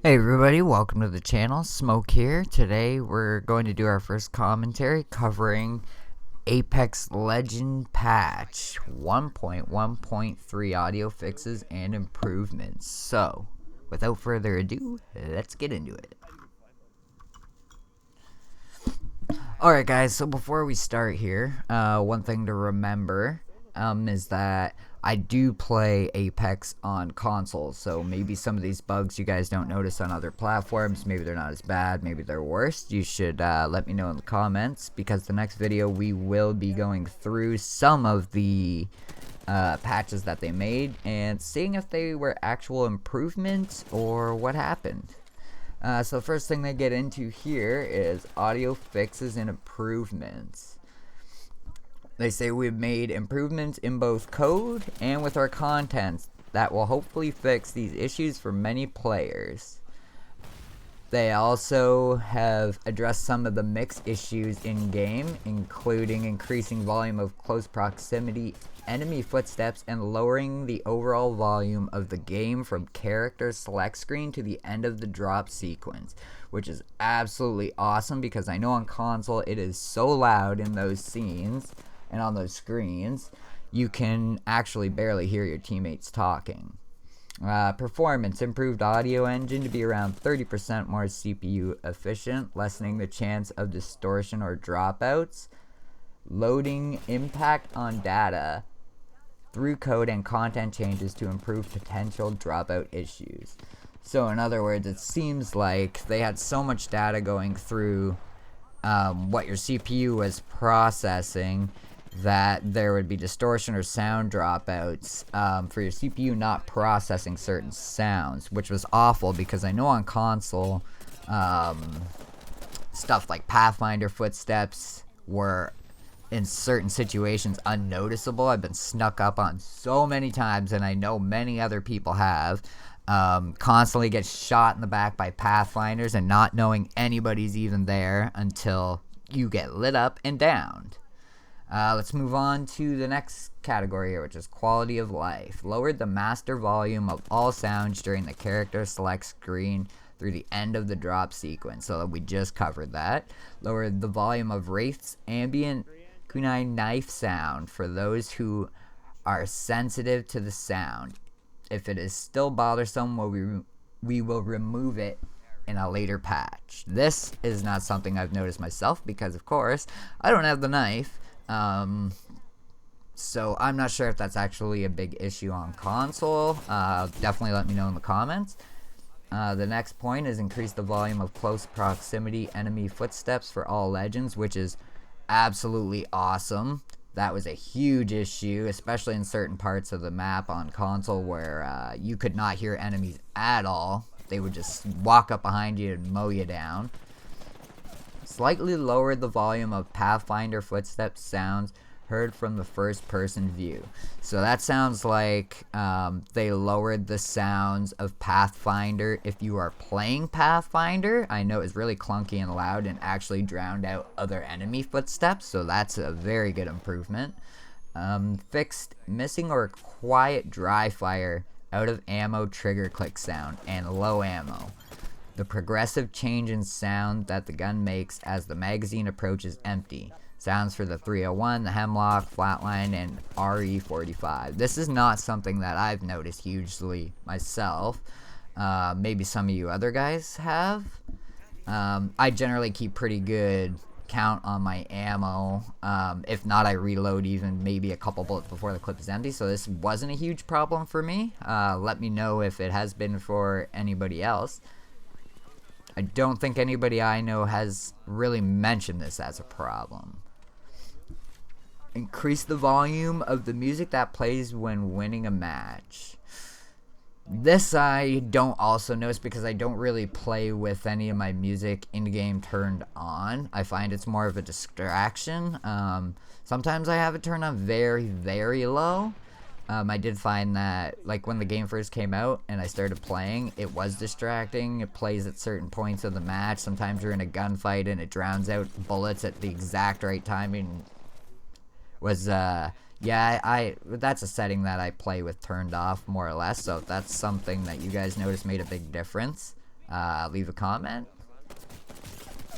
Hey everybody, welcome to the channel. Smoke here. Today we're going to do our first commentary covering Apex Legend patch 1.1.3 audio fixes and improvements. So, without further ado, let's get into it. Alright guys, so before we start here, one thing to remember is that I do play Apex on consoles, so maybe some of these bugs you guys don't notice on other platforms, maybe they're not as bad, maybe they're worse. You should let me know in the comments, because the next video we will be going through some of the patches that they made and seeing if they were actual improvements or what happened. So the first thing they get into here is audio fixes and improvements. They say we've made improvements in both code and with our content that will hopefully fix these issues for many players. They also have addressed some of the mix issues in-game, including increasing volume of close proximity enemy footsteps and lowering the overall volume of the game from character select screen to the end of the drop sequence, which is absolutely awesome because I know on console it is so loud in those scenes and on those screens you can actually barely hear your teammates talking. Performance: improved audio engine to be around 30% more CPU efficient, lessening the chance of distortion or dropouts. Loading impact on data through code and content changes to improve potential dropout issues. So in other words, it seems like they had so much data going through what your CPU was processing that there would be distortion or sound dropouts for your CPU not processing certain sounds, which was awful because I know on console stuff like Pathfinder footsteps were in certain situations unnoticeable. I've been snuck up on so many times, and I know many other people have. Constantly get shot in the back by Pathfinders and not knowing anybody's even there until you get lit up and downed. Let's move on to the next category here, which is quality of life. Lowered the master volume of all sounds during the character select screen through the end of the drop sequence. So we just covered that. Lowered the volume of Wraith's ambient kunai knife sound for those who are sensitive to the sound. If it is still bothersome, we will remove it in a later patch. This is not something I've noticed myself because, of course, I don't have the knife. So I'm not sure if that's actually a big issue on console. Definitely let me know in the comments. The next point is increase the volume of close proximity enemy footsteps for all legends, which is absolutely awesome. That was a huge issue, especially in certain parts of the map on console where you could not hear enemies at all. They would just walk up behind you and mow you down. Slightly lowered the volume of Pathfinder footsteps sounds heard from the first person view. So that sounds like they lowered the sounds of Pathfinder if you are playing Pathfinder. I know it's really clunky and loud and actually drowned out other enemy footsteps, so that's a very good improvement. Fixed missing or quiet dry fire out of ammo trigger click sound and low ammo. The progressive change in sound that the gun makes as the magazine approaches empty. Sounds for the 301, the Hemlock, Flatline, and RE45. This is not something that I've noticed hugely myself. Maybe some of you other guys have. I generally keep pretty good count on my ammo. If not, I reload even maybe a couple bullets before the clip is empty, so this wasn't a huge problem for me. Let me know if it has been for anybody else. I don't think anybody I know has really mentioned this as a problem. Increase the volume of the music that plays when winning a match. This I don't also notice because I don't really play with any of my music in-game turned on. I find it's more of a distraction. Sometimes I have it turned on very, very low. I did find that, like, when the game first came out and I started playing, it was distracting. It plays at certain points of the match. Sometimes you're in a gunfight and it drowns out bullets at the exact right timing. Yeah, that's a setting that I play with turned off, more or less. So if that's something that you guys noticed made a big difference, leave a comment.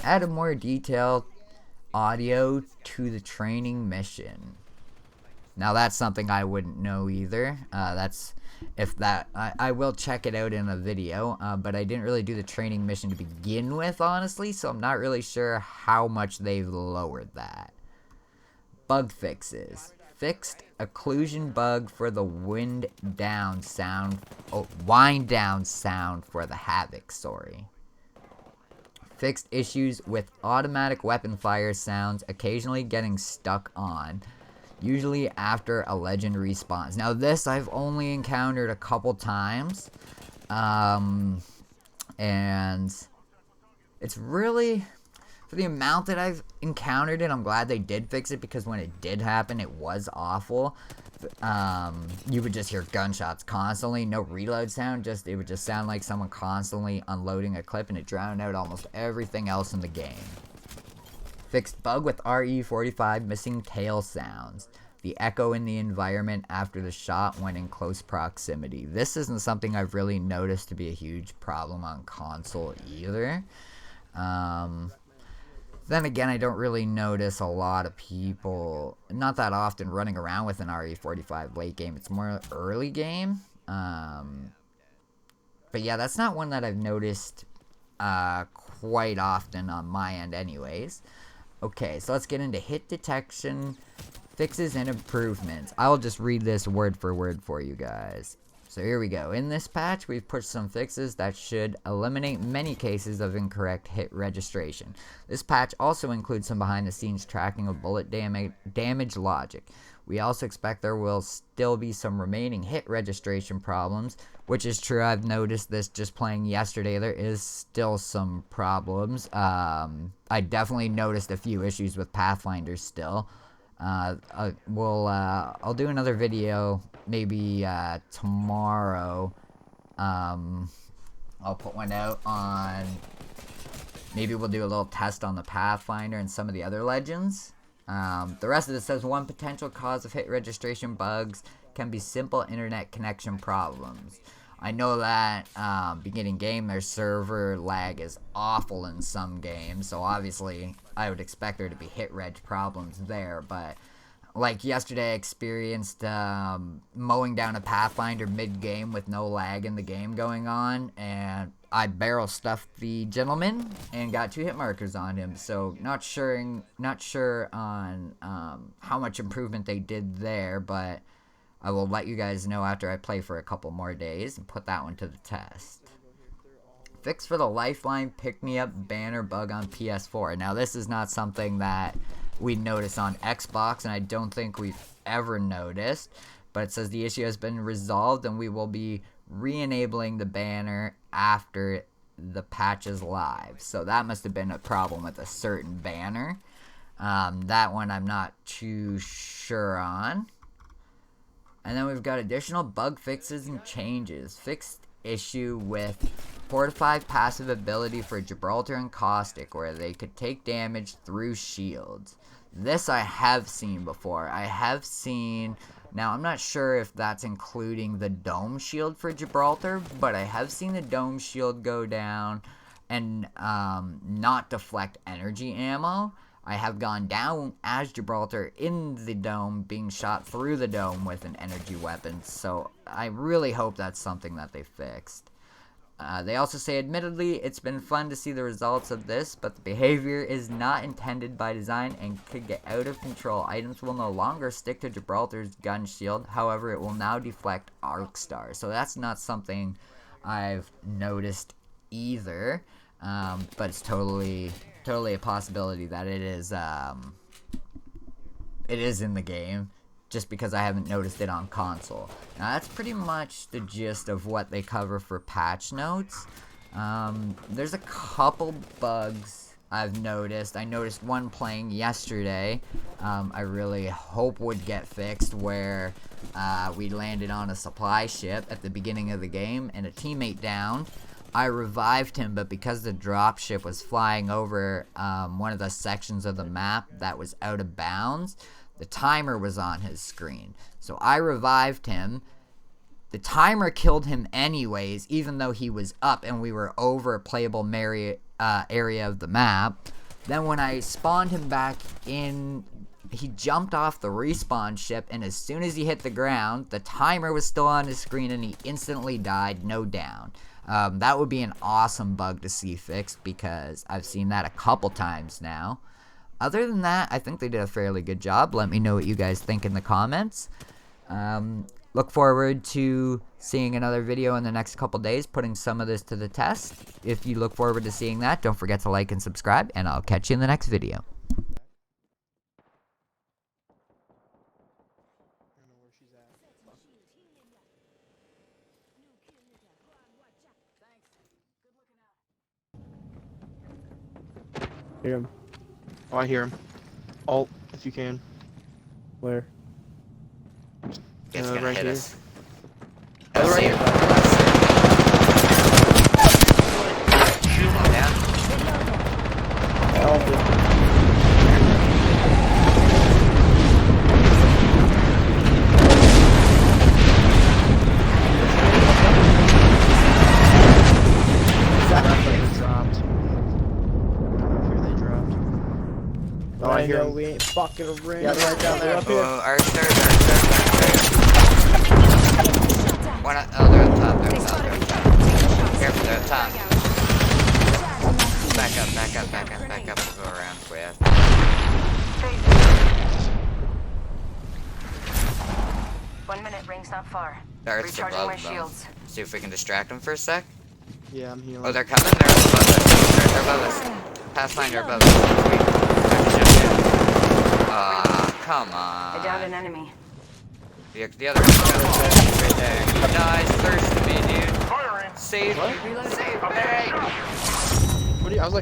Add a more detailed audio to the training mission. Now that's something I wouldn't know either. I will check it out in a video, but I didn't really do the training mission to begin with, honestly, so I'm not really sure how much they've lowered that. Bug fixes. Fixed occlusion bug for the wind down sound for the Havoc, sorry. Fixed issues with automatic weapon fire sounds occasionally getting stuck on, usually after a legend respawns. Now this I've only encountered a couple times, and it's really, for the amount that I've encountered it, I'm glad they did fix it, because when it did happen, it was awful. You would just hear gunshots constantly, no reload sound, it would just sound like someone constantly unloading a clip, and it drowned out almost everything else in the game. Fixed bug with RE45 missing tail sounds. The echo in the environment after the shot when in close proximity. This isn't something I've really noticed to be a huge problem on console either. Then again, I don't really notice a lot of people, not that often, running around with an RE45 late game. It's more early game. But yeah, that's not one that I've noticed quite often on my end anyways. Okay, so let's get into hit detection, fixes, and improvements. I'll just read this word for word for you guys. So here we go. In this patch, we've pushed some fixes that should eliminate many cases of incorrect hit registration. This patch also includes some behind-the-scenes tracking of bullet damage logic. We also expect there will still be some remaining hit registration problems, which is true. I've noticed this just playing yesterday. There is still some problems. I definitely noticed a few issues with Pathfinder still. I'll do another video maybe tomorrow. I'll put one out on, maybe we'll do a little test on the Pathfinder and some of the other legends. The rest of it says one potential cause of hit registration bugs can be simple internet connection problems. I know that beginning game, their server lag is awful in some games, so obviously I would expect there to be hit reg problems there, but like yesterday I experienced mowing down a Pathfinder mid-game with no lag in the game going on, and I barrel stuffed the gentleman and got 2 hit markers on him, so not sure on how much improvement they did there, but I will let you guys know after I play for a couple more days and put that one to the test. Fix for the Lifeline pick-me-up banner bug on PS4. Now this is not something that we notice on Xbox, and I don't think we've ever noticed, but it says the issue has been resolved and we will be re-enabling the banner after the patch is live. So that must have been a problem with a certain banner. That one I'm not too sure on. And then we've got additional bug fixes and changes. Fixed issue with fortified passive ability for Gibraltar and Caustic, where they could take damage through shields. This I have seen before. Now I'm not sure if that's including the dome shield for Gibraltar, but I have seen the dome shield go down and not deflect energy ammo. I have gone down as Gibraltar in the dome, being shot through the dome with an energy weapon, so I really hope that's something that they fixed. They also say, admittedly, it's been fun to see the results of this, but the behavior is not intended by design and could get out of control. Items will no longer stick to Gibraltar's gun shield, however, it will now deflect arc stars. So that's not something I've noticed either, but it's totally a possibility that it is in the game, just because I haven't noticed it on console. Now that's pretty much the gist of what they cover for patch notes. There's a couple bugs I've noticed. I noticed one playing yesterday, I really hope would get fixed, where we landed on a supply ship at the beginning of the game and a teammate downed. I revived him, but because the dropship was flying over one of the sections of the map that was out of bounds, the timer was on his screen. So I revived him, The timer killed him anyways, even though he was up and we were over a playable area of the map. Then when I spawned him back in, he jumped off the respawn ship, and as soon as he hit the ground, the timer was still on his screen and he instantly died, no down. That would be an awesome bug to see fixed, because I've seen that a couple times now. Other than that, I think they did a fairly good job. Let me know what you guys think in the comments. Look forward to seeing another video in the next couple days, putting some of this to the test. If you look forward to seeing that, don't forget to like and subscribe, and I'll catch you in the next video. Hear him. Oh, I hear him. Alt, if you can. Where? It's gonna right hit here. us. Oh, right here. Down. Oh, I hear know him. we ain't fucking around. Yeah, they're right down there. Up here. Oh, archsters. One on, oh, they're on top, they're on top, they're on top. Careful, they're on top. Back up, back up, back up, back up. We'll go around for you. 1 minute, ring's not far. Darts Recharging above my them. shields. See if we can distract them for a sec. Yeah, I'm healing. Oh, they're coming, they're above us. They're above us. Pathfinder above us. Come I downed an on. enemy. The other one's coming. Right there. He dies first to me, dude. Save me. Save me. What do you, I was like,